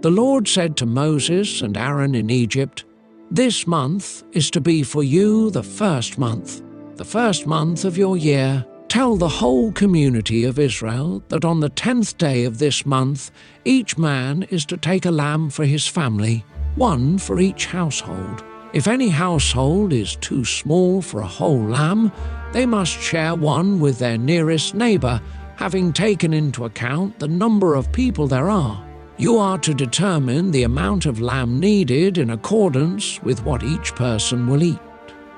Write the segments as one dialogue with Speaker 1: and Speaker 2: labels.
Speaker 1: The Lord said to Moses and Aaron in Egypt, "This month is to be for you the first month of your year. Tell the whole community of Israel that on the 10th day of this month, each man is to take a lamb for his family, one for each household. If any household is too small for a whole lamb, they must share one with their nearest neighbor, having taken into account the number of people there are. You are to determine the amount of lamb needed in accordance with what each person will eat.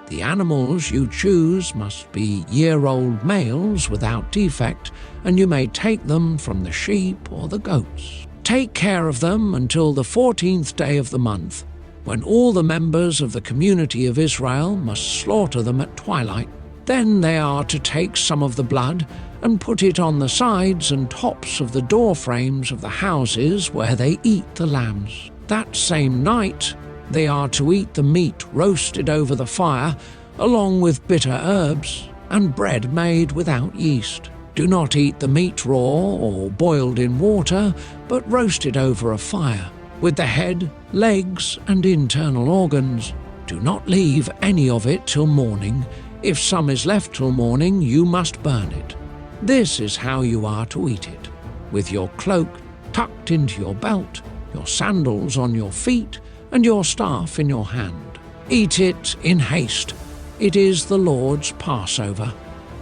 Speaker 1: The animals you choose must be year-old males without defect, and you may take them from the sheep or the goats. Take care of them until the 14th day of the month, when all the members of the community of Israel must slaughter them at twilight. Then they are to take some of the blood and put it on the sides and tops of the door frames of the houses where they eat the lambs. That same night, they are to eat the meat roasted over the fire, along with bitter herbs and bread made without yeast. Do not eat the meat raw or boiled in water, but roasted over a fire, with the head, legs, and internal organs. Do not leave any of it till morning. If some is left till morning, you must burn it. This is how you are to eat it, with your cloak tucked into your belt, your sandals on your feet, and your staff in your hand. Eat it in haste. It is the Lord's Passover.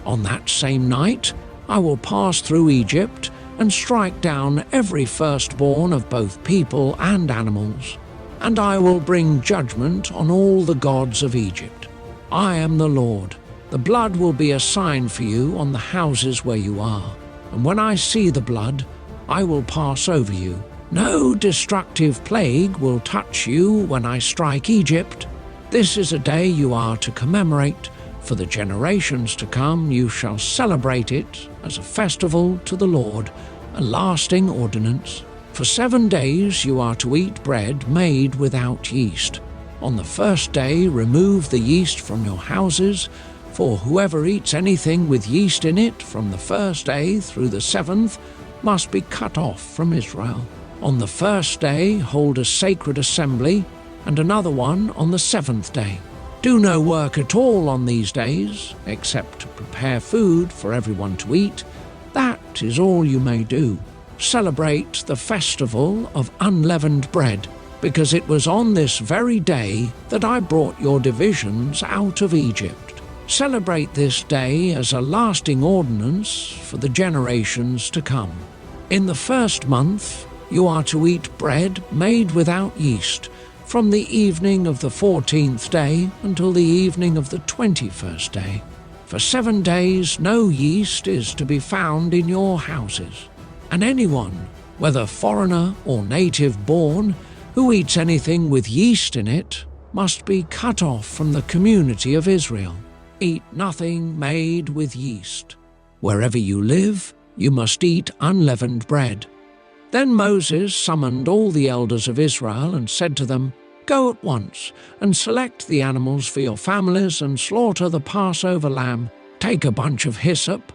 Speaker 1: On that same night, I will pass through Egypt and strike down every firstborn of both people and animals, and I will bring judgment on all the gods of Egypt. I am the Lord. The blood will be a sign for you on the houses where you are, and when I see the blood, I will pass over you. No destructive plague will touch you when I strike Egypt. This is a day you are to commemorate. For the generations to come you shall celebrate it as a festival to the Lord, a lasting ordinance. For 7 days you are to eat bread made without yeast. On the first day remove the yeast from your houses, for whoever eats anything with yeast in it from the first day through the 7th must be cut off from Israel. On the first day hold a sacred assembly, and another one on the 7th day. Do no work at all on these days, except to prepare food for everyone to eat. That is all you may do. Celebrate the festival of unleavened bread, because it was on this very day that I brought your divisions out of Egypt. Celebrate this day as a lasting ordinance for the generations to come. In the first month, you are to eat bread made without yeast, from the evening of the 14th day until the evening of the 21st day. For 7 days no yeast is to be found in your houses, and anyone, whether foreigner or native born, who eats anything with yeast in it must be cut off from the community of Israel. Eat nothing made with yeast. Wherever you live, you must eat unleavened bread. Then Moses summoned all the elders of Israel and said to them, "Go at once and select the animals for your families and slaughter the Passover lamb. Take a bunch of hyssop,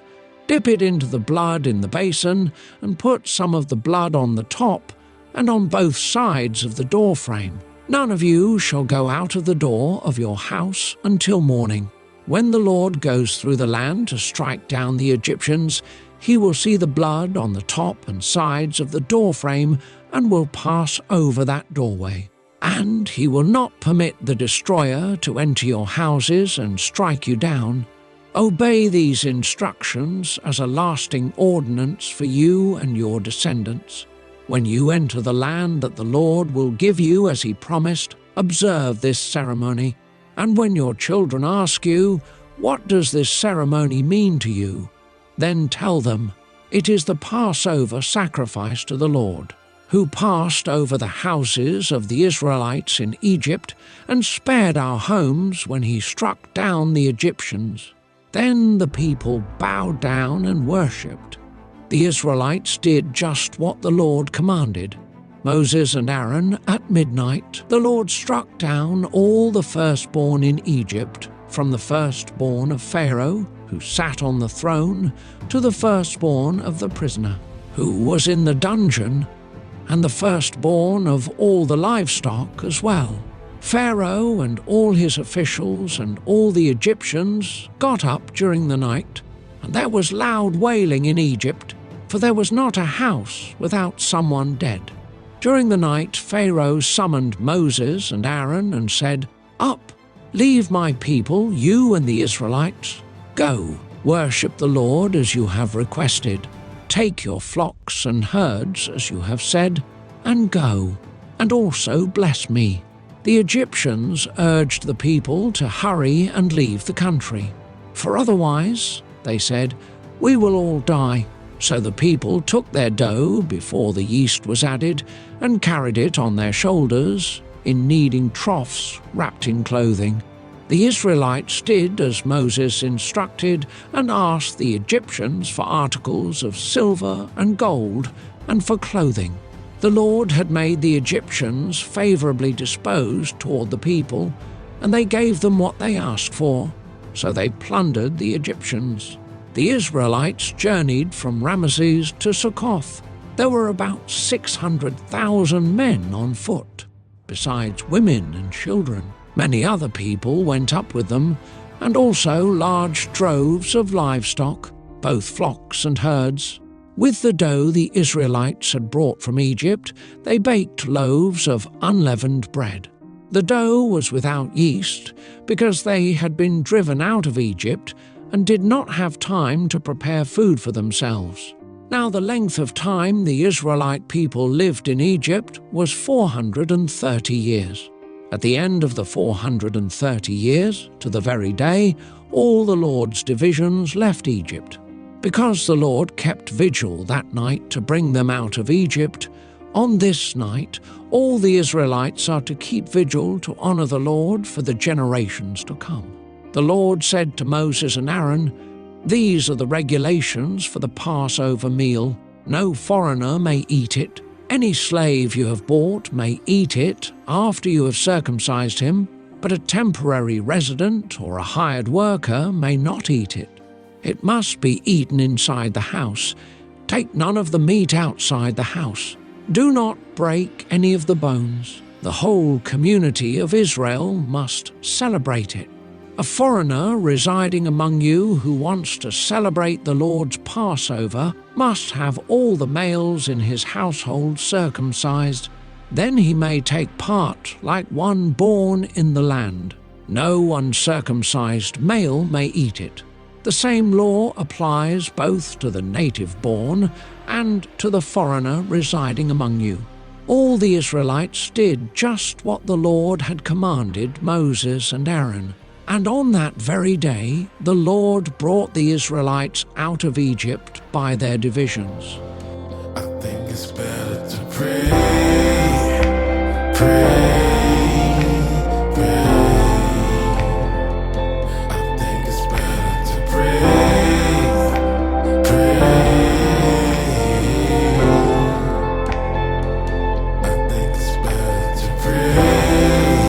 Speaker 1: dip it into the blood in the basin, and put some of the blood on the top and on both sides of the door frame. None of you shall go out of the door of your house until morning. When the Lord goes through the land to strike down the Egyptians, he will see the blood on the top and sides of the doorframe and will pass over that doorway. And he will not permit the destroyer to enter your houses and strike you down. Obey these instructions as a lasting ordinance for you and your descendants. When you enter the land that the Lord will give you as he promised, observe this ceremony. And when your children ask you, 'What does this ceremony mean to you?' then tell them, 'It is the Passover sacrifice to the Lord, who passed over the houses of the Israelites in Egypt and spared our homes when he struck down the Egyptians.' Then the people bowed down and worshipped. The Israelites did just what the Lord commanded. Moses and Aaron, at midnight, the Lord struck down all the firstborn in Egypt, from the firstborn of Pharaoh, who sat on the throne, to the firstborn of the prisoner, who was in the dungeon, and the firstborn of all the livestock as well. Pharaoh and all his officials and all the Egyptians got up during the night, and there was loud wailing in Egypt, for there was not a house without someone dead. During the night Pharaoh summoned Moses and Aaron and said, "Up, leave my people, you and the Israelites. Go, worship the Lord as you have requested. Take your flocks and herds as you have said, and go, and also bless me." The Egyptians urged the people to hurry and leave the country, "For otherwise," they said, "we will all die." So the people took their dough before the yeast was added and carried it on their shoulders in kneading troughs wrapped in clothing. The Israelites did as Moses instructed and asked the Egyptians for articles of silver and gold and for clothing. The Lord had made the Egyptians favorably disposed toward the people, and they gave them what they asked for, so they plundered the Egyptians. The Israelites journeyed from Ramesses to Succoth. There were about 600,000 men on foot, besides women and children. Many other people went up with them, and also large droves of livestock, both flocks and herds. With the dough the Israelites had brought from Egypt, they baked loaves of unleavened bread. The dough was without yeast, because they had been driven out of Egypt and did not have time to prepare food for themselves. Now the length of time the Israelite people lived in Egypt was 430 years. At the end of the 430 years, to the very day, all the Lord's divisions left Egypt. Because the Lord kept vigil that night to bring them out of Egypt, on this night all the Israelites are to keep vigil to honor the Lord for the generations to come. The Lord said to Moses and Aaron, "These are the regulations for the Passover meal. No foreigner may eat it. Any slave you have bought may eat it after you have circumcised him, but a temporary resident or a hired worker may not eat it. It must be eaten inside the house. Take none of the meat outside the house. Do not break any of the bones. The whole community of Israel must celebrate it. A foreigner residing among you who wants to celebrate the Lord's Passover must have all the males in his household circumcised. Then he may take part like one born in the land. No uncircumcised male may eat it. The same law applies both to the native-born and to the foreigner residing among you." All the Israelites did just what the Lord had commanded Moses and Aaron. And on that very day, the Lord brought the Israelites out of Egypt by their divisions.
Speaker 2: I think it's better to pray.